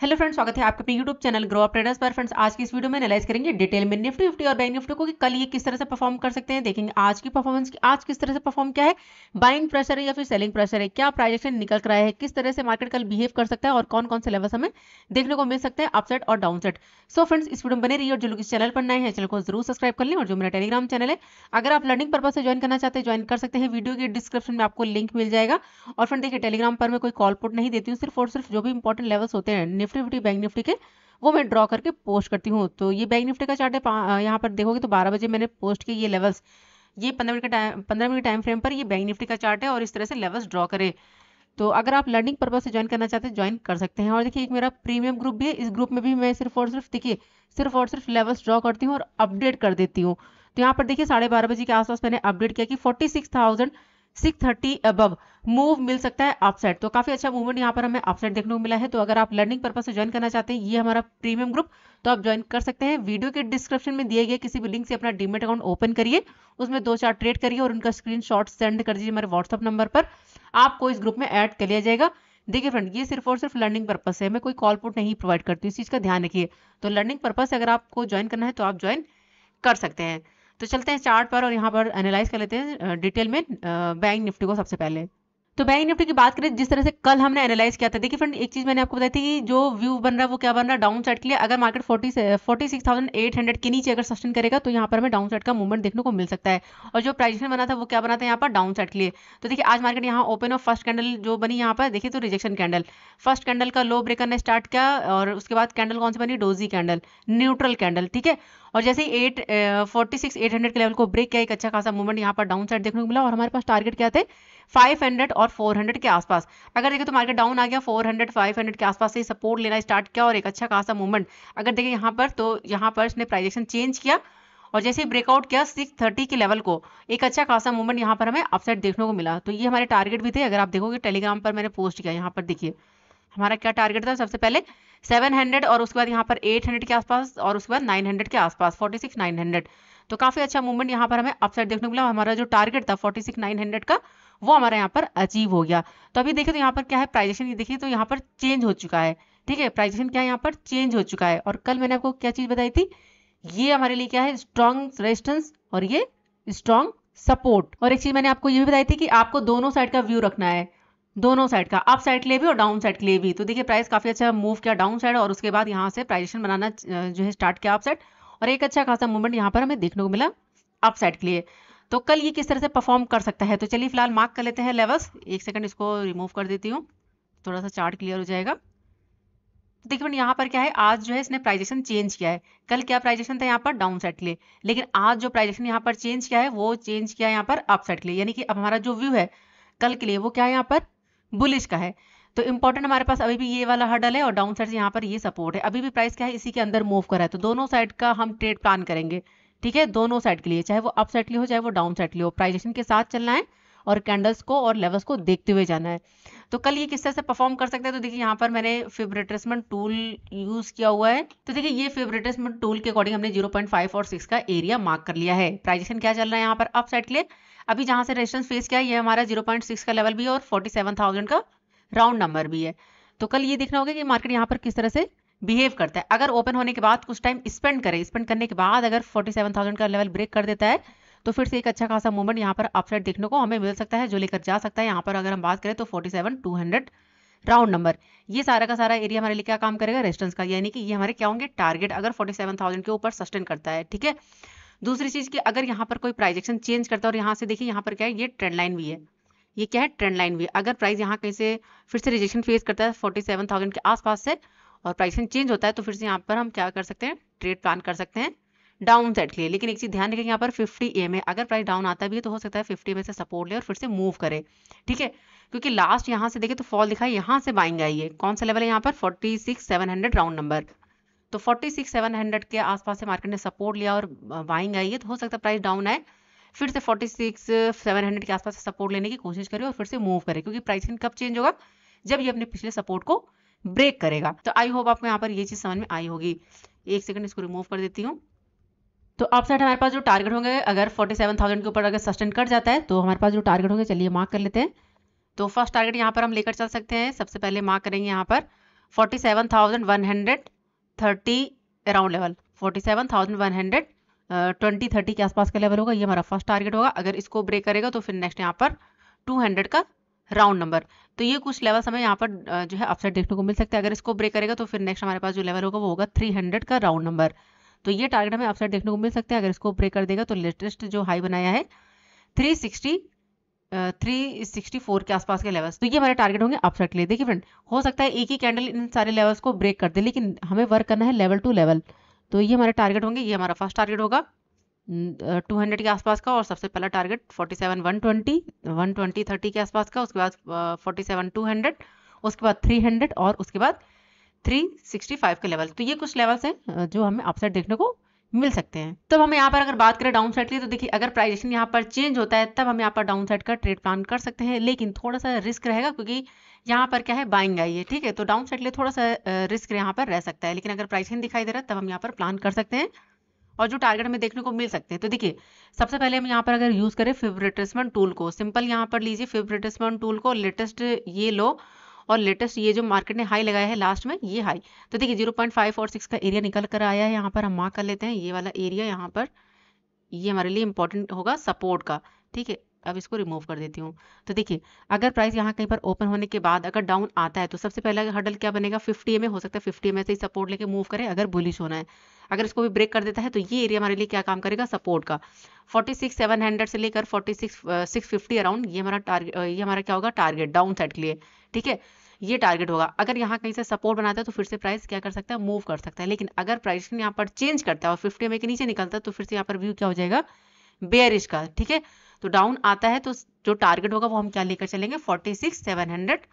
Hello friends, स्वागत है आपके अपने YouTube channel grow up traders पर। फ्रेंड्स, आज की इस वीडियो में एनालाइज करेंगे डिटेल में निफ्टी फिफ्टी और बैंक निफ्टी को कि कल ये किस तरह से परफॉर्म कर सकते हैं। देखेंगे आज की परफॉर्मेंस की आज किस तरह से परफॉर्म किया है, बाइंग प्रेशर है या फिर सेलिंग प्रेशर है, क्या प्राइस एक्शन निकल कर आया है, किस तरह से मार्केट कल बिहेव कर सकता है और कौन कौन से लेवल्स हमें देखने को मिल सकते हैं अपसाइड और डाउन साइड। सो फ्रेंड्स, इस वीडियो में बने रहिए और जो लोग इस चैनल पर नए हैं चैनल को जरूर सब्सक्राइब कर लें। और जो मेरा टेलीग्राम चैनल है, अगर आप लर्निंग पर्पज से ज्वाइन करना चाहते हैं ज्वाइन कर सकते हैं, वीडियो के डिस्क्रिप्शन में आपको लिंक मिल जाएगा। और फ्रेंड देखिए, टेलीग्राम पर मैं कोई कॉल पुट नहीं देती हूँ, सिर्फ और सिर्फ जो भी इंपॉर्टेंट लेवल्स होते हैं निफ्टी फिफ्टी बैंक निफ्टी के वो मैं ड्रॉ करके पोस्ट करती हूँ। तो ये बैंक निफ्टी का चार्ट है, यहाँ पर देखोगे तो 12 बजे मैंने पोस्ट किए ये लेवल्स। ये 15 मिनट टाइम फ्रेम पर ये बैंक निफ्टी का चार्ट है और इस तरह से लेवल्स ड्रॉ करें। तो अगर आप लर्निंग पर्पज से ज्वाइन करना चाहते हैं ज्वाइन कर सकते हैं। और देखिए, एक मेरा प्रीमियम ग्रुप भी है, इस ग्रुप में भी मैं सिर्फ और सिर्फ देखिए सिर्फ और सिर्फ लेवल्स ड्रॉ करती हूँ और अपडेट कर देती हूँ। तो यहाँ पर देखिए 12:30 बजे के आसपास मैंने अपडेट किया कि 46,630 अबव मूव मिल सकता है अपसाइड। तो काफी अच्छा मूवमेंट यहाँ पर हमें अपसाइड देखने को मिला है। तो अगर आप लर्निंग पर्पज से ज्वाइन करना चाहते हैं, ये हमारा प्रीमियम ग्रुप, तो आप ज्वाइन कर सकते हैं। वीडियो के डिस्क्रिप्शन में दिए गए किसी भी लिंक से अपना डीमेट अकाउंट ओपन करिए, उसमें 2-4 ट्रेड करिए और उनका स्क्रीनशॉट सेंड कर दीजिए हमारे व्हाट्सअप नंबर पर, आपको इस ग्रुप में ऐड कर लिया जाएगा। देखिए फ्रेंड, ये सिर्फ और सिर्फ लर्निंग पर्पज से, मैं कोई कॉल पुट नहीं प्रोवाइड करती हूँ, इस चीज का ध्यान रखिए। तो लर्निंग पर्पज से अगर आपको ज्वाइन करना है तो आप ज्वाइन कर सकते हैं। तो चलते हैं चार्ट पर और यहाँ पर एनालाइज कर लेते हैं डिटेल में बैंक निफ्टी को। सबसे पहले तो बैंक निफ्टी की बात करें, जिस तरह से कल हमने एनालाइज किया था, देखिए फ्रेंड एक चीज मैंने आपको बताई थी कि जो व्यू बन रहा है वो क्या बन रहा है, डाउन साइड के लिए। अगर मार्केट 46,800 के नीचे अगर सस्टेन करेगा तो यहाँ पर हमें डाउन साइड का मूवमेंट देखने को मिल सकता है। और जो प्राइजेशन बना था वो क्या बना था यहाँ पर, डाउन साइड के लिए। तो देखिए आज मार्केट यहाँ ओपन और फर्स्ट कैंडल जो बनी यहाँ पर, देखिए तो रिजेक्शन कैंडल, फर्स्ट कैंडल का लो ब्रेकर ने स्टार्ट किया और उसके बाद कैंडल कौन सी बनी, डोजी कैंडल, न्यूट्रल कैंडल, ठीक है। और जैसे ही 46,800 के लेवल को ब्रेक किया, एक अच्छा खासा मूवमेंट यहाँ पर डाउन साइड देखने को मिला। और हमारे पास टारगेट क्या थे, 500 और 400 के आसपास। अगर देखें तो मार्केट डाउन आ गया, 400 500 के आसपास से सपोर्ट लेना स्टार्ट किया और एक अच्छा खासा मूवमेंट अगर देखें यहाँ पर, तो यहाँ पर इसने प्राइजेशन चेंज किया और जैसे ही ब्रेकआउट किया 630 के लेवल को, एक अच्छा खासा मूवमेंट यहाँ पर हमें अपसाइड देखने को मिला। तो ये हमारे टारगेट भी थे। अगर आप देखोगे टेलीग्राम पर मैंने पोस्ट किया, यहाँ पर देखिए हमारा क्या टारगेट था, सबसे पहले 700 और उसके बाद यहाँ पर 800 के आसपास और उसके बाद 900 के आसपास, 46,900। तो काफी अच्छा मूवमेंट यहाँ पर हमें अपसाइड देखने को मिला। हमारा जो टारगेट था 46,900 का, वो हमारा यहाँ पर अचीव हो गया। तो अभी देखिए तो यहाँ पर क्या है, प्राइजेशन देखिए तो यहाँ पर चेंज हो चुका है, ठीक है। प्राइजेशन क्या है, यहाँ पर चेंज हो चुका है। और कल मैंने आपको क्या चीज बताई थी, ये हमारे लिए क्या है, स्ट्रॉन्ग रेजिस्टेंस और ये स्ट्रॉन्ग सपोर्ट। और एक चीज मैंने आपको ये भी बताई थी कि आपको दोनों साइड का व्यू रखना है, दोनों साइड का, अप साइड के लिए भी और डाउन साइड के लिए भी। तो देखिए प्राइस काफी अच्छा मूव किया डाउन साइड और उसके बाद यहाँ से प्राइजेशन बनाना जो है स्टार्ट किया अप साइड और एक अच्छा खासा मूवमेंट यहाँ पर हमें देखने को मिला अप साइड के लिए। तो कल ये किस तरह से परफॉर्म कर सकता है, तो चलिए फिलहाल मार्क कर लेते हैं लेवल्स। एक सेकंड इसको रिमूव कर देती हूँ, थोड़ा सा चार्ट क्लियर हो जाएगा। देखिए यहाँ पर क्या है, आज जो है इसने प्राइजेशन चेंज किया है। कल क्या प्राइजेशन था यहाँ पर, डाउन साइड के लिए, लेकिन आज जो प्राइजेशन यहाँ पर चेंज किया है वो चेंज किया है यहाँ पर अप साइड के लिए। यानी कि अब हमारा जो व्यू है कल के लिए वो क्या है, यहाँ पर बुलिश का है। तो इंपॉर्टेंट हमारे पास अभी भी ये वाला हर्डल है और डाउन साइड से यहाँ पर ये सपोर्ट है। अभी भी प्राइस क्या है, इसी के अंदर मूव कर रहा है। तो दोनों साइड का हम ट्रेड प्लान करेंगे, ठीक है, दोनों साइड के लिए, चाहे वो अप साइड के लिए हो चाहे वो डाउन साइड के लिए हो, प्राइजेशन के साथ चलना है और कैंडल्स को और लेवल्स को देखते हुए जाना है। तो कल ये किस तरह से परफॉर्म कर सकते हैं, तो देखिए यहाँ पर मैंने फिब रिट्रेसमेंट टूल यूज किया हुआ है। तो देखिए ये फिब रिट्रेसमेंट टूल के अकॉर्डिंग हमने 0.5 और 6 का एरिया मार्क कर लिया है। प्राइजेशन क्या चल रहा है यहाँ पर, अप साइड के लिए। अभी जहां से रेजिस्टेंस फेस किया है ये हमारा 0.6 का लेवल भी है और 47,000 का राउंड नंबर भी है। तो कल ये देखना होगा कि मार्केट यहाँ पर किस तरह से बिहेव करता है। अगर ओपन होने के बाद कुछ टाइम स्पेंड करे, स्पेंड करने के बाद अगर 47,000 का लेवल ब्रेक कर देता है तो फिर से एक अच्छा खासा मूवमेंट यहाँ पर अपसाइड देखने को हमें मिल सकता है, जो लेकर जा सकता है यहाँ पर। अगर हम बात करें तो 47,200 राउंड नंबर, ये सारा का सारा एरिया हमारे लिए क्या काम करेगा, रेजिस्टेंस का, यानी कि ये हमारे क्या होंगे, टारगेट, अगर 47,000 के ऊपर सस्टेन करता है, ठीक है। दूसरी चीज की, अगर यहाँ पर कोई प्राइस एक्शन चेंज करता है और यहाँ से देखिए यहाँ पर क्या है, ये ट्रेंड लाइन भी है, ये क्या है, ट्रेंड लाइन भी। अगर प्राइस यहाँ कहीं से फिर से रिजेक्शन फेस करता है 47,000 के आसपास से और प्राइसिंग चेंज होता है तो फिर से यहाँ पर हम क्या कर सकते हैं, ट्रेड प्लान कर सकते हैं डाउन साइड के लिए। लेकिन एक चीज ध्यान रखें, यहाँ पर 50 EMA, अगर प्राइस डाउन आता भी है तो हो सकता है 50 EMA से सपोर्ट ले और फिर से मूव करे, ठीक है। क्योंकि लास्ट यहाँ से देखे तो फॉल दिखा है, यहाँ से बाइंग आई है, कौन सा लेवल है यहाँ पर, 46,700 राउंड नंबर। तो 46,700 के आसपास से मार्केट ने सपोर्ट लिया और बाइंग आई है, तो हो सकता है प्राइस डाउन आए, फिर से 46,700 के आसपास से सपोर्ट लेने की कोशिश करे और फिर से मूव करे। क्योंकि प्राइसिंग कब चेंज होगा, जब ये अपने पिछले सपोर्ट को ब्रेक करेगा। तो आई होप आपको यहाँ पर ये चीज समझ में आई होगी। एक सेकंड इसको रिमूव कर देती हूँ। तो अपसाइड हमारे पास जो टारगेट होंगे, अगर 47,000 के ऊपर अगर सस्टेन कर जाता है तो हमारे पास जो टारगेट होंगे, चलिए मार्क कर लेते हैं। तो फर्स्ट टारगेट यहाँ पर हम लेकर चल सकते हैं। सबसे पहले मार्क करेंगे यहाँ पर 47,130 अराउंड लेवल, 47,120-30 के आसपास का लेवल होगा, ये हमारा फर्स्ट टारगेट होगा। अगर इसको ब्रेक करेगा तो फिर नेक्स्ट यहाँ पर 200 का राउंड नंबर। तो ये कुछ लेवल्स हमें यहाँ पर जो है अपसाइड देखने को मिल सकता है। अगर इसको ब्रेक करेगा तो फिर नेक्स्ट हमारे पास जो लेवल होगा वो होगा 300 का राउंड नंबर। तो ये टारगेट हमें अपसाइड देखने को मिल सकता है। अगर इसको ब्रेक कर देगा तो लेटेस्ट जो हाई बनाया है 364 के आसपास के लेवल्स, तो ये हमारे टारगेट होंगे अपसाइड के लिए। देखिए फ्रेंड, हो सकता है एक ही कैंडल इन सारे लेवल्स को ब्रेक कर दे, लेकिन हमें वर्क करना है लेवल टू लेवल। तो ये हमारे टारगेट होंगे, ये हमारा फर्स्ट टारगेट होगा 200 के आसपास का, और सबसे पहला टारगेट 47,120-120-30 के आसपास का, उसके बाद 47,200, उसके बाद 300 और उसके बाद 365 के लेवल। तो ये कुछ लेवल्स हैं जो हमें अपसाइड देखने को मिल सकते हैं। तब हम यहाँ पर अगर बात करें डाउन साइड की, तो देखिए अगर प्राइजेशन यहाँ पर चेंज होता है तब हम यहाँ पर डाउन साइड का ट्रेड प्लान कर सकते हैं, लेकिन थोड़ा सा रिस्क रहेगा क्योंकि यहाँ पर क्या है, बाइंग आई है, ठीक है। तो डाउन साइड के लिए थोड़ा सा रिस्क यहाँ पर रह सकता है, लेकिन अगर प्राइसिंग दिखाई दे रहा है तब हम यहाँ पर प्लान कर सकते हैं और जो टारगेट हमें देखने को मिल सकते हैं। तो देखिए सबसे पहले हम यहाँ पर अगर यूज करें फिब रिट्रेसमेंट टूल को, सिंपल यहाँ पर लीजिए फिब रिट्रेसमेंट टूल को, लेटेस्ट ये लो और लेटेस्ट ये जो मार्केट ने हाई लगाया है लास्ट में, ये हाई। तो देखिए 0.5 और 6 का एरिया निकल कर आया है, यहाँ पर हम मार्क कर लेते हैं ये वाला एरिया, यहाँ पर ये हमारे लिए इंपॉर्टेंट होगा सपोर्ट का, ठीक है। अब इसको रिमूव कर देती हूँ। तो देखिए अगर प्राइस यहाँ कहीं पर ओपन होने के बाद अगर डाउन आता है तो सबसे पहला हर्डल क्या बनेगा, 50 EMA हो सकता है, 50 EMA से ही सपोर्ट लेके मूव करे अगर बुलिश होना है। अगर इसको भी ब्रेक कर देता है तो ये एरिया हमारे लिए क्या काम करेगा, सपोर्ट का। 46,700 से लेकर 46,650 अराउंड ये हमारा टारगेट, ये हमारा क्या होगा टारगेट डाउन साइड के लिए, ठीक है। ये टारगेट होगा। अगर यहाँ कहीं से सपोर्ट बनाता है तो फिर से प्राइस क्या कर सकता है, मूव कर सकता है। लेकिन अगर प्राइस यहाँ पर चेंज करता है और 50 EMA के नीचे निकलता है तो फिर से यहाँ पर व्यू क्या हो जाएगा, बेयरिश का, ठीक है। तो डाउन आता है तो जो टारगेट होगा वो हम क्या लेकर चलेंगे, 46,700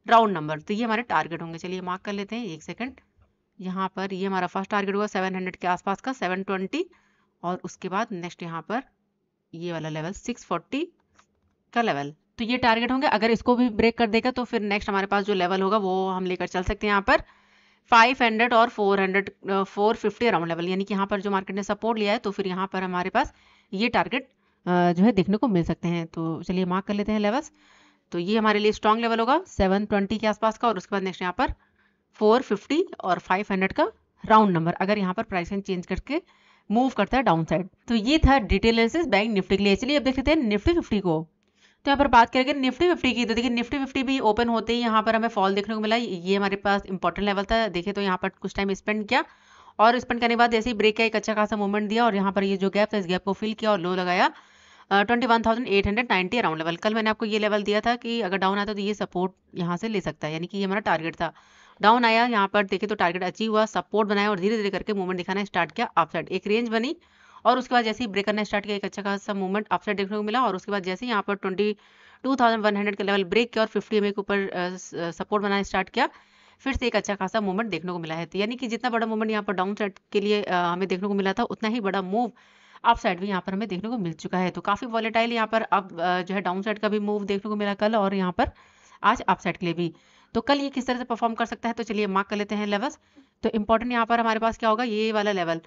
राउंड नंबर। तो ये हमारे टारगेट होंगे। चलिए मार्क कर लेते हैं, एक सेकंड। यहाँ पर ये हमारा फर्स्ट टारगेट होगा 700 के आसपास का, 720, और उसके बाद नेक्स्ट यहाँ पर ये वाला लेवल 640 का लेवल। तो ये टारगेट होंगे। अगर इसको भी ब्रेक कर देगा तो फिर नेक्स्ट हमारे पास जो लेवल होगा वो हम लेकर चल सकते हैं यहाँ पर 500 और 450 अराउंड लेवल, यानी कि यहाँ पर जो मार्केट ने सपोर्ट लिया है तो फिर यहाँ पर हमारे पास ये टारगेट जो है देखने को मिल सकते हैं। तो चलिए मार्क कर लेते हैं लेवल्स। तो ये हमारे लिए स्ट्रॉन्ग लेवल होगा 720 के आसपास का, और उसके बाद नेक्स्ट यहाँ पर 450 और 500 का राउंड नंबर, अगर यहाँ पर प्राइसिंग चेंज करके मूव करता है डाउन साइड। तो ये था डिटेल एनालिसिस बैंक निफ्टी के लिए। चलिए अब देख लेते हैं निफ्टी 50 को। तो यहाँ पर बात करेंगे निफ्टी 50 की, तो देखिए निफ्टी 50 भी ओपन होते ही यहाँ पर हमें फॉल देखने को मिला। ये हमारे पास इंपॉर्टेंट लेवल था, देखिए तो यहाँ पर कुछ टाइम स्पेंड किया और स्पेंड करने के बाद जैसे ही ब्रेक का एक अच्छा खासा मूवमेंट दिया और यहाँ पर ये जो गैप था इस गैप को फिल किया और लो लगाया 21,890 अराउंड लेवल। कल मैंने आपको ये लेवल दिया था कि अगर डाउन आता तो ये सपोर्ट यहाँ से ले सकता है, यानी कि ये हमारा टारगेट था। डाउन आया यहाँ पर देखिए तो टारगेट अचीव हुआ, सपोर्ट बनाया और धीरे धीरे करके मूवमेंट दिखाना स्टार्ट किया अपसाइड, एक रेंज बनी और उसके बाद जैसे ही ब्रेक करना स्टार्ट किया एक अच्छा खासा मूवमेंट अपसाइड देखने को मिला। और उसके बाद जैसे ही यहाँ पर 22,100 का लेवल ब्रेक किया और 50 EMA के ऊपर सपोर्ट बनाना स्टार्ट किया, फिर से एक अच्छा खासा मूवमेंट देखने को मिला है। तो यानी कि जितना बड़ा मूवमेंट यहाँ पर डाउन साइड के लिए हमें देखने को मिला था उतना ही बड़ा मूव अप साइड भी यहाँ पर हमें देखने को मिल चुका है। तो काफी वॉलेटाइल यहाँ पर अब जो है डाउन साइड का भी मूव देखने को मिला कल और यहाँ पर आज अप साइड के लिए भी। तो कल ये किस तरह से परफॉर्म कर सकता है, तो चलिए मार्क कर लेते हैं लेवल्स। तो इंपॉर्टेंट यहाँ पर हमारे पास क्या होगा, ये वाला लेवल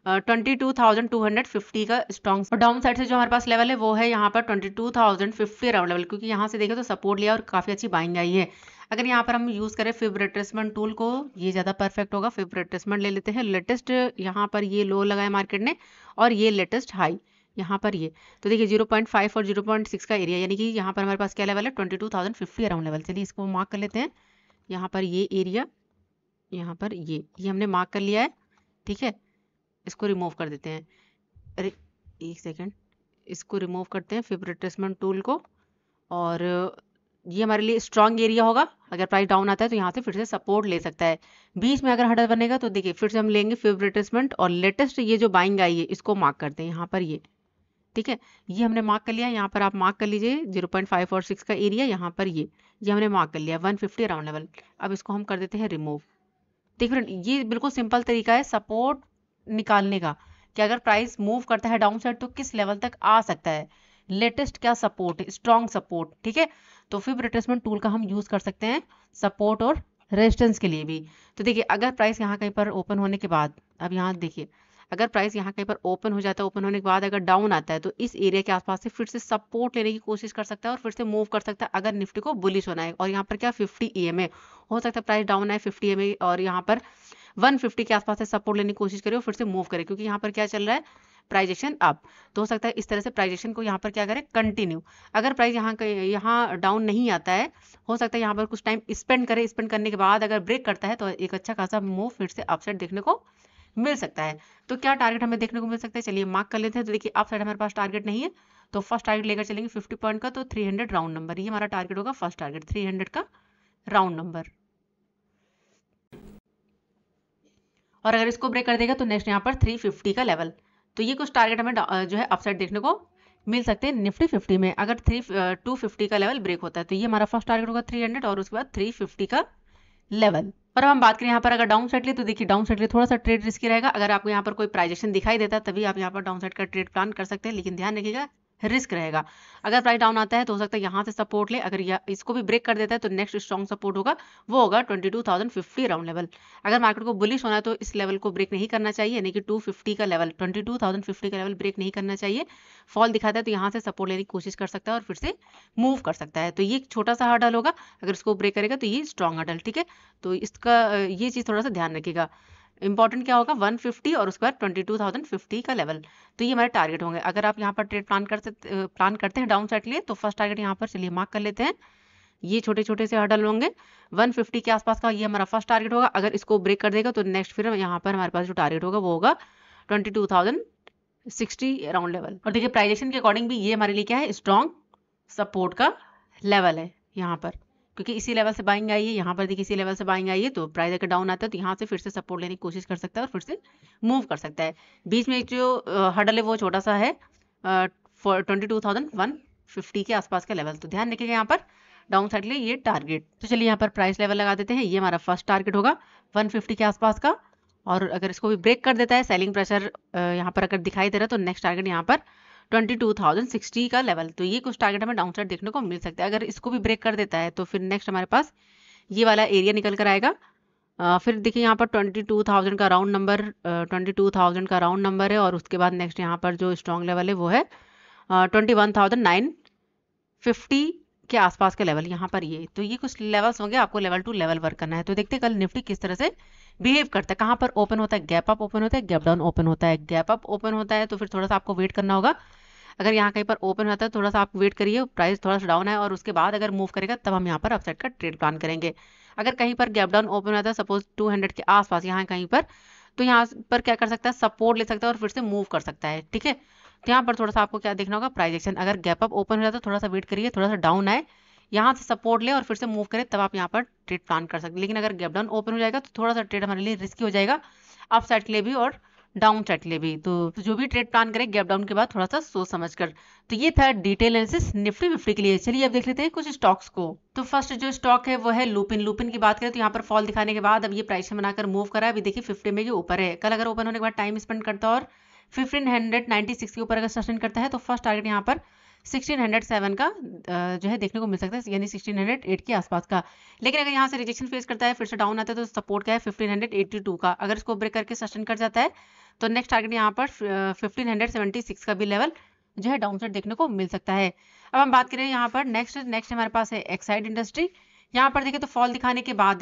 22,250 का स्ट्रॉन्ग। और डाउन साइड से जो हमारे पास लेवल है वो है यहाँ पर 22,050 अराउंड लेवल, क्योंकि यहाँ से देखें तो सपोर्ट लिया और काफी अच्छी बाइंग आई है। अगर यहाँ पर हम यूज करें फिब रिट्रेसमेंट टूल को, ये ज्यादा परफेक्ट होगा। फिब रिट्रेसमेंट ले लेते हैं, लेटेस्ट यहाँ पर ये लो लगाया मार्केट ने और ये लेटेस्ट हाई यहाँ पर ये। तो देखिए 0.5 और 0.6 का एरिया, यानी कि यहाँ पर हमारे पास क्या लेवल है 22,050 अराउंड लेवल। चलिए इसको मार्क कर लेते हैं। यहाँ पर ये एरिया, यहाँ पर ये हमने मार्क कर लिया है, ठीक है। इसको रिमूव कर देते हैं, अरे एक सेकेंड, इसको रिमूव करते हैं फिब रिट्रेसमेंट टूल को। और ये हमारे लिए स्ट्रॉन्ग एरिया होगा, अगर प्राइस डाउन आता है तो यहाँ से फिर से सपोर्ट ले सकता है। बीच में अगर हर्डल बनेगा तो देखिए फिर से हम लेंगे फिब रिट्रेसमेंट और लेटेस्ट ये जो बाइंग आई है इसको मार्क करते हैं यहाँ पर ये, ठीक है। ये हमने मार्क कर लिया, यहाँ पर आप मार्क कर लीजिए 0.5 और 6 का एरिया, यहाँ पर ये हमने मार्क कर लिया 150 अराउंड लेवल। अब इसको हम कर देते हैं रिमूव। देखिए ये बिल्कुल सिंपल तरीका है सपोर्ट निकालने का कि अगर प्राइस मूव करता है डाउन साइड तो किस लेवल तक आ सकता है, लेटेस्ट क्या सपोर्ट है, स्ट्रॉन्ग सपोर्ट, ठीक है। तो फिब रिट्रेसमेंट टूल का हम यूज कर सकते हैं सपोर्ट और रेजिस्टेंस के लिए भी। तो देखिए अगर प्राइस यहाँ कहीं पर ओपन होने के बाद, अब यहाँ देखिए अगर प्राइस यहाँ कहीं पर ओपन हो जाता है, ओपन होने के बाद अगर डाउन आता है तो इस एरिया के आसपास से फिर से सपोर्ट लेने की कोशिश कर सकता है और फिर से मूव कर सकता है अगर निफ्टी को बुलिश होना है। और यहाँ पर क्या 50 EMA हो सकता है प्राइस डाउन है 50 में और यहाँ पर 150 के आसपास से सपोर्ट लेने की कोशिश करे और फिर से मूव करे, क्योंकि यहाँ पर क्या चल रहा है, प्राइजेशन अप। तो हो सकता है इस तरह से प्राइजेशन को यहाँ पर क्या करें, कंटिन्यू। अगर प्राइस यहाँ डाउन नहीं आता है, हो सकता है यहाँ पर कुछ टाइम स्पेंड करे, स्पेंड करने के बाद अगर ब्रेक करता है तो एक अच्छा खासा मूव फिर से अपसाइड देखने को मिल सकता है। तो क्या टारगेट हमें देखने को मिल सकता है, चलिए मार्क कर लेते हैं। तो देखिए अप साइड हमारे पास टारगेट नहीं है, तो फर्स्ट टारगेट लेकर चलेंगे 50 पॉइंट का, तो 300 राउंड नंबर, ये हमारा टारगेट होगा, फर्स्ट टारगेट 300 का राउंड नंबर। और अगर इसको ब्रेक कर देगा तो नेक्स्ट यहाँ पर 350 का लेवल। तो ये कुछ टारगेट हमें जो है अपसाइड देखने को मिल सकते हैं निफ्टी 50 में। अगर 250 का लेवल ब्रेक होता है तो ये हमारा फर्स्ट टारगेट होगा 300 और उसके बाद 350 का लेवल। और अब हम बात करें यहाँ पर अगर डाउन साइड लिए, तो देखिए डाउन साइड लिए थोड़ा सा ट्रेड रिस्की रहेगा। अगर आपको यहाँ पर कोई प्राइजेशन दिखाई देता है तभी आप यहाँ पर डाउन साइड का ट्रेड प्लान कर सकते हैं, लेकिन ध्यान रखिएगा रिस्क रहेगा। अगर प्राइस डाउन आता है तो हो सकता है यहाँ से सपोर्ट ले, अगर इसको भी ब्रेक कर देता है तो नेक्स्ट स्ट्रॉन्ग सपोर्ट होगा, वो होगा 22,050 राउंड लेवल। अगर मार्केट को बुलिश होना है तो इस लेवल को ब्रेक नहीं करना चाहिए, यानी कि 250 का लेवल, 22,050 का लेवल ब्रेक नहीं करना चाहिए। फॉल दिखाता है तो यहाँ से सपोर्ट लेने की कोशिश कर सकता है और फिर से मूव कर सकता है। तो ये एक छोटा सा हर्डल होगा, अगर इसको ब्रेक करेगा तो ये स्ट्रॉन्ग हर्डल, ठीक है। तो इसका ये चीज़ थोड़ा सा ध्यान रखिएगा। इंपॉर्टेंट क्या होगा, 150 और उसके बाद 22,050 का लेवल। तो ये हमारे टारगेट होंगे। अगर आप यहाँ पर ट्रेड प्लान करते हैं डाउन साइड के लिए, तो फर्स्ट टारगेट यहाँ पर चलिए मार्क कर लेते हैं। ये छोटे छोटे से हर्डल होंगे, 150 के आसपास का ये हमारा फर्स्ट टारगेट होगा। अगर इसको ब्रेक कर देगा तो नेक्स्ट फिर यहाँ पर हमारे पास जो टारगेट होगा वो होगा 22,060 राउंड लेवल। और देखिए प्राइजेशन के अकॉर्डिंग भी ये हमारे लिए क्या है, स्ट्रॉन्ग सपोर्ट का लेवल है यहाँ पर, क्योंकि इसी लेवल से बाइंग आई है। यहाँ पर देखिए इसी लेवल से बाइंग आई है, तो प्राइस अगर डाउन आता है तो यहाँ से फिर से सपोर्ट लेने की कोशिश कर सकता है और फिर से मूव कर सकता है। बीच में जो हर्डल है वो छोटा सा है, 22,150 के आसपास का लेवल। तो ध्यान रखिएगा यहाँ पर डाउन साइड लिए ये टारगेट। तो चलिए यहाँ पर प्राइस लेवल लगा देते हैं, ये हमारा फर्स्ट टारगेट होगा 150 के आसपास का। और अगर इसको भी ब्रेक कर देता है, सेलिंग प्रेशर यहाँ पर अगर दिखाई दे रहा है, तो नेक्स्ट टारगेट यहाँ पर 22,060 का लेवल। तो ये कुछ टारगेट हमें डाउन साइड देखने को मिल सकता है। अगर इसको भी ब्रेक कर देता है तो फिर नेक्स्ट हमारे पास ये वाला एरिया निकल कर आएगा। फिर देखिए यहाँ पर 22,000 का राउंड नंबर, 22,000 का राउंड नंबर है। और उसके बाद नेक्स्ट यहाँ पर जो स्ट्रॉन्ग लेवल है वो है 21,950 के आसपास का लेवल यहाँ पर ये। तो ये कुछ लेवल्स होंगे, आपको लेवल टू लेवल वर्क करना है। तो देखते हैं कल निफ्टी किस तरह से बिहेव करता है। कहाँ पर ओपन होता है, गैप अप ओपन होता है, गैप डाउन ओपन होता है। गैप अप ओपन होता है तो फिर थोड़ा सा आपको वेट करना होगा। अगर यहाँ कहीं पर ओपन होता है थोड़ा सा आप वेट करिए, प्राइस थोड़ा सा डाउन है और उसके बाद अगर मूव करेगा तब हम यहाँ पर अपसाइड का ट्रेड प्लान करेंगे। अगर कहीं पर गैप डाउन ओपन होता है सपोज 200 के आसपास यहाँ कहीं पर, तो यहाँ पर क्या कर सकता है, सपोर्ट ले सकता है और फिर से मूव कर सकता है, ठीक है। तो यहाँ पर थोड़ा सा आपको क्या देखना होगा, प्राइस एक्शन। अगर गैप अप ओपन हो जाता है थोड़ा सा वेट करिए, थोड़ा सा डाउन आए, यहाँ से सपोर्ट ले और फिर से मूव करे, तब आप यहाँ पर ट्रेड प्लान कर सकते हैं। लेकिन अगर गैप डाउन ओपन हो जाएगा तो थोड़ा सा ट्रेड हमारे लिए रिस्की हो जाएगा, अप साइड के लिए भी और डाउन साइड के लिए भी। तो जो भी ट्रेड प्लान करें गैप डाउन के बाद थोड़ा सा सोच समझ कर। तो ये था डिटेल एनालिसिस निफ्टी 50 के लिए। चलिए अब देख लेते हैं कुछ स्टॉक्स को। तो फर्स्ट जो स्टॉक है वो है लुपिन। लुपिन की बात करें तो यहाँ पर फॉल दिखाने के बाद अब ये प्राइस बनाकर मूव करा है। अभी देखिए 50 में ये ऊपर है। कल अगर ओपन होने के बाद टाइम स्पेंड करता और 1596 के ऊपर अगर सस्टेन करता है तो फर्स्ट टारगेट यहाँ पर 1607 का जो है देखने को मिल सकता है, यानी 1608 के आसपास का। लेकिन अगर यहाँ से रिजेक्शन फेस करता है, फिर से डाउन आता है, तो सपोर्ट क्या है 1582 का। अगर इसको ब्रेक करके सस्टेन कर जाता है तो नेक्स्ट टारगेट यहाँ पर 1576 का भी लेवल जो है डाउन साइड देखने को मिल सकता है। अब हम बात करें यहाँ पर नेक्स्ट हमारे पास है एक्साइड इंडस्ट्री। यहाँ पर देखिए तो फॉल दिखाने के बाद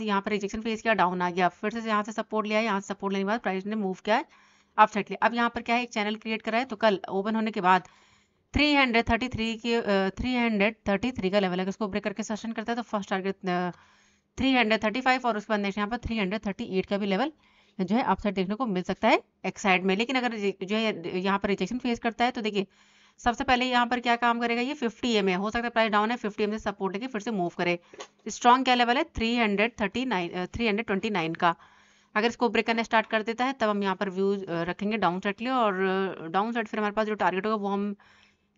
यहाँ पर रिजेक्शन फेस किया, डाउन आ गया, फिर से यहाँ से सपोर्ट लिया है, यहाँ से सपोर्ट लेने के बाद प्राइस ने मूव किया है अप साइड लिया। अब यहाँ पर क्या है, एक चैनल क्रिएट करा है, तो कल ओपन होने के बाद 333 का लेवल है। इसको ब्रेक करके सस्टेन करता है तो फर्स्ट टारगेट 335 और उसके बाद नेक्स्ट यहाँ पर 338 का भी लेवल जो है अपसाइड देखने को मिल सकता है एक्साइड में। लेकिन अगर जो है यहाँ पर रिजेक्शन फेस करता है तो देखिए सबसे पहले यहाँ पर क्या काम करेगा, ये 50 एम हो सकता है प्राइस डाउन है, 50 एम से सपोर्ट लेके फिर से मूव करे। स्ट्रॉन्ग क्या लेवल है 329 का। अगर इसको ब्रेक करना स्टार्ट कर देता है तब हम यहाँ पर व्यू रखेंगे डाउन साइड के लिए। और डाउन साइड फिर हमारे पास जो टारगेट होगा वो हम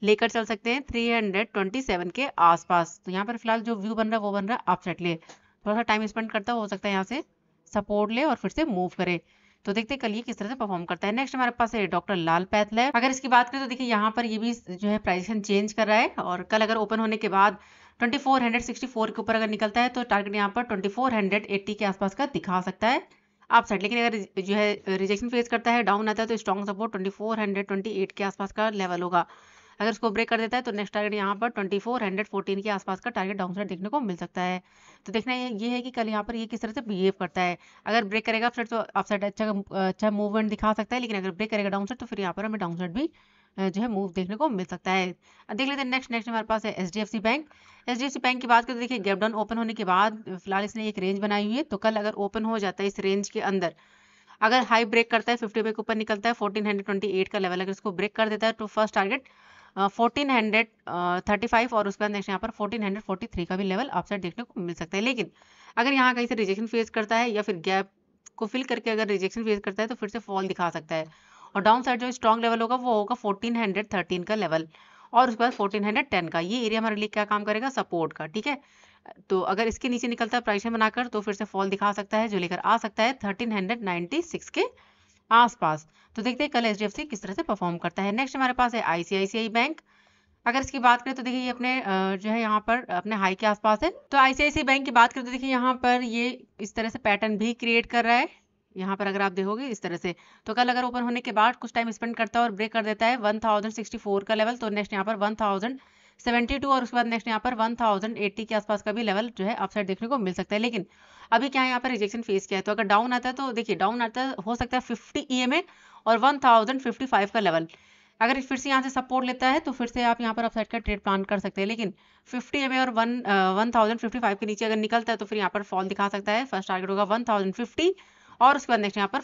लेकर चल सकते हैं 327 के आसपास। तो यहाँ पर फिलहाल जो व्यू बन रहा है वो बन रहा है अप साइड ले। थोड़ा सा टाइम स्पेंड करता हो सकता है यहाँ से सपोर्ट ले और फिर से मूव करे। तो देखते हैं कल ये किस तरह से परफॉर्म करता है। नेक्स्ट हमारे पास है डॉक्टर लाल पैथलैब। अगर इसकी बात करें तो देखिए यहाँ पर ये भी जो है प्राइसेशन चेंज कर रहा है और कल अगर ओपन होने के बाद 2464 के ऊपर अगर निकलता है तो टारगेट यहाँ पर 2480 के आसपास का दिखा सकता है अप साइड। लेकिन अगर जो है रिजेक्शन फेस करता है, डाउन आता है, तो स्ट्रॉन्ग सपोर्ट 2428 के आसपास का लेवल होगा। अगर इसको ब्रेक कर देता है तो नेक्स्ट टारगेट यहाँ पर 2414 के आसपास का टारगेट डाउन साइड देखने को मिल सकता है। तो देखना ये है कि कल यहाँ पर ये किस तरह से बिहेव करता है। अगर ब्रेक करेगा अपसाइड तो अपसाइड अच्छा मूवमेंट दिखा सकता है, लेकिन अगर ब्रेक करेगा डाउन साइड तो फिर यहाँ पर हमें डाउन साइड भी जो है मूव देखने को मिल सकता है। अब देख लेते हैं नेक्स्ट हमारे पास है एचडीएफसी बैंक। एचडीएफसी बैंक की बात करें तो देखिए गैप डाउन ओपन होने के बाद फिलहाल इसने एक रेंज बनाई हुई है, तो कल अगर ओपन हो जाता है इस रेंज के अंदर, अगर हाई ब्रेक करता है 50 के ऊपर निकलता है 1428 का लेवल, अगर इसको ब्रेक कर देता है तो फर्स्ट टारगेट 1435 और उसके बाद नेक्स्ट यहाँ पर 1443 का भी लेवल अपसाइड देखने को मिल सकता है। लेकिन अगर यहाँ कहीं से रिजेक्शन फेस करता है या फिर गैप को फिल करके अगर रिजेक्शन फेस करता है तो फिर से फॉल दिखा सकता है, और डाउन साइड जो स्ट्रॉन्ग लेवल होगा वो होगा 1413 का लेवल और उसके बाद 1410 का। ये एरिया हमारे लिए क्या काम करेगा, सपोर्ट का। ठीक है, तो अगर इसके नीचे निकलता है प्राइस बनाकर तो फिर से फॉल दिखा सकता है, जो लेकर आ सकता है 1396 के आसपास। तो देखते हैं कल एचडीएफसी किस तरह से परफॉर्म करता है। नेक्स्ट हमारे पास है आईसीआईसीआई बैंक। अगर इसकी बात करें तो देखिए ये अपने जो है यहाँ पर अपने हाई के आसपास है। तो आईसीआईसीआई बैंक की बात करें तो देखिए यहाँ पर ये इस तरह से पैटर्न भी क्रिएट कर रहा है। यहाँ पर अगर आप देखोगे इस तरह से, तो कल अगर ओपन होने के बाद कुछ टाइम स्पेंड करता है और ब्रेक कर देता है 1064 का लेवल, तो नेक्स्ट यहाँ पर 1072 और उसके बाद नेक्स्ट यहाँ पर 1080 के आसपास का भी लेवल जो है अपसाइड देखने को मिल सकता है। लेकिन अभी क्या है, यहाँ पर रिजेक्शन फेस किया है, तो अगर डाउन आता है तो देखिए डाउन आता है हो सकता है 50 EMA और 1055 का लेवल। अगर फिर से यहाँ से सपोर्ट लेता है तो फिर से आप यहाँ पर अपसाइड का ट्रेड प्लान कर सकते हैं। लेकिन 50 EMA और 1055 के नीचे अगर निकलता है तो फिर यहाँ पर फॉल दिखा सकता है। फर्स्ट टारगेट होगा 1050 और उसके बाद नेक्स्ट यहाँ पर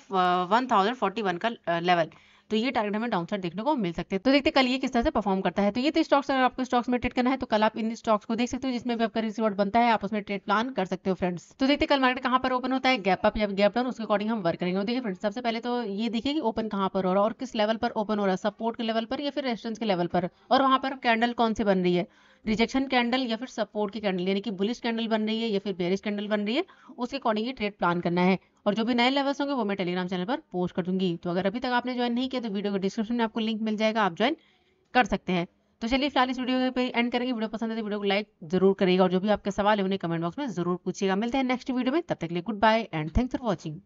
1041 का लेवल। तो ये टारगेट हमें डाउन साइड देखने को मिल सकते हैं। तो देखते हैं कल ये किस तरह से परफॉर्म करता है। तो ये तो स्टॉक्स, अगर आपको स्टॉक्स में ट्रेड करना है तो कल आप इन स्टॉक्स को देख सकते हो जिसमें भी आपका रिजल्ट बनता है, आप उसमें ट्रेड प्लान कर सकते हो फ्रेंड्स। तो देखते कल मार्केट कहाँ पर ओपन होता है, गैप अप या गैप डाउन, उसके अकॉर्डिंग हम वर्क करेंगे। देखिए फ्रेंड्स, सबसे पहले तो ये देखिए कि ओपन कहाँ पर हो रहा है और किस लेवल पर ओपन हो रहा है, सपोर्ट के लेवल पर या फिर रेजिस्टेंस के लेवल पर, और वहां पर कैंडल कौन से बन रही है, रिजेक्शन कैंडल या फिर सपोर्ट की कैंडल, यानी कि बुलिश कैंडल बन रही है या फिर बेरिश कैंडल बन रही है, उसके अकॉर्डिंग ही ट्रेड प्लान करना है। और जो भी नए लेवल्स होंगे वो मैं टेलीग्राम चैनल पर पोस्ट कर दूंगी। तो अगर अभी तक आपने ज्वाइन नहीं किया तो वीडियो के डिस्क्रिप्शन में आपको लिंक मिल जाएगा, आप ज्वाइन कर सकते हैं। तो चलिए फिलहाल इस वीडियो पे एंड करेंगे। वीडियो पसंद है तो वीडियो को लाइक जरूर करेगा और जो भी आपके सवाल है उन्हें कमेंट बॉक्स में जरूर पूछिएगा। मिलते हैं नेक्स्ट वीडियो में, तब तक के लिए goodbye and thanks for watching.